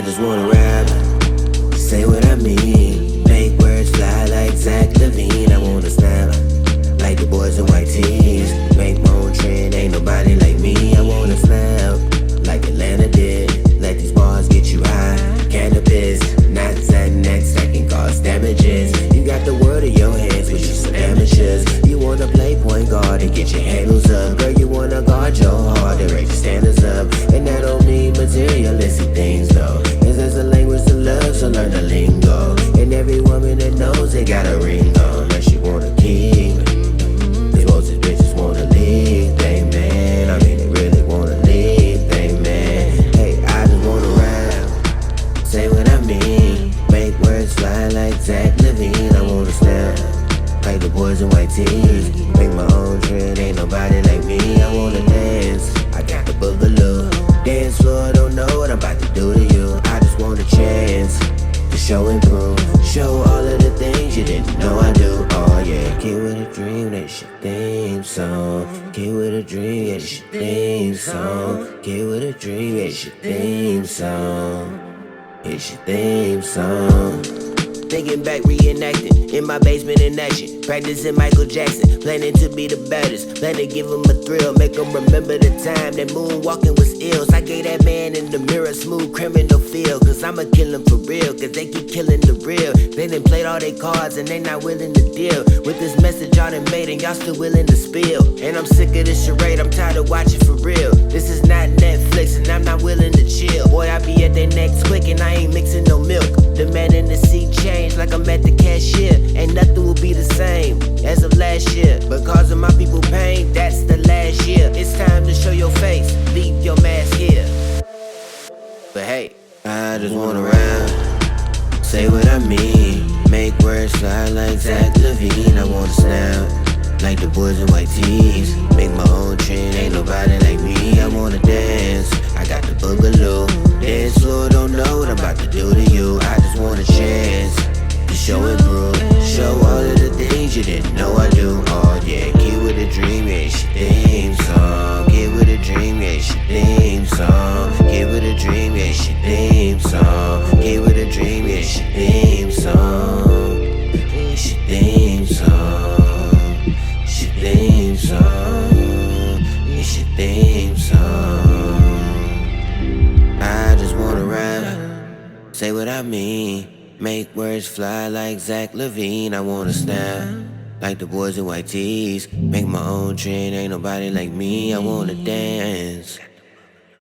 just wanna rap, say what I mean, make words fly like Zach Levine. I wanna snap like the boys in white tees, make my own trend, ain't nobody like me. I wanna snap like Atlanta did, let these bars get you high. Cannabis, not Xanax, that can cause damages. You got the world in your hands, but you some amateurs. You wanna play point guard and get your handles up. Girl, you wanna guard your heart and raise your standards up. And that don't mean materialistic things though, cause there's a language to love, so learn the lingo. And every woman that knows they got a ring on, unless you wanna keep. These most of these bitches wanna leave, they man. I mean, they really wanna leave, they man. Hey, I just wanna rap, say what I mean, make words fly like Zach Levine. I wanna snap like the boys in white tees, make my own trend, ain't nobody like me. I wanna dance, I got the boogaloo. Dance floor, don't know what I'm about to do to you. I just want a chance to show and prove, show all of the things you didn't know I do. Oh yeah, Kid with a Dream, that's your theme song. Kid with a Dream, that's your theme song. Kid with a Dream, that's your theme song. It's your theme song. Thinking back, reenacting in my basement in action, practicing Michael Jackson, planning to be the baddest, plan to give him a thrill, make him remember the time that moonwalking was ill. So I gave that man in the mirror smooth criminal feel, cause I'ma kill him for real, cause they keep killing the real. They done played all their cards and they not willing to deal with this message y'all done made and y'all still willing to spill. And I'm sick of this charade, I'm tired of watching for real. This is not Netflix and I'm not willing to chill. Boy, I be at their necks quick and I ain't mixing no milk. The man in the seat change like I'm at the cashier. Ain't nothing will be the same as of last year, but causing my people pain, that's the last year. It's time to show your face, leave your mask here. But hey, I just wanna rap, say what I mean, make words fly like Zach Levine. I wanna snap like the boys in white tees, make my own trend, ain't nobody like me. I wanna dance, I got the boogaloo. Dance floor, don't know what I'm about to do to you. I just want a chance to show and prove, show all of the things you didn't know I do. Oh yeah, Kid with a Dream, yeah, it's your theme song. Kid with a Dream, yeah, it's your theme song. Kid with a Dream, yeah, it's your theme song. Kid with a Dream, yeah, it's your theme song. It's your theme song. It's your theme song. It's your theme song. I just wanna rap, say what I mean, make words fly like Zach Levine. I wanna snap like the boys in white tees, make my own trend, ain't nobody like me. I wanna dance.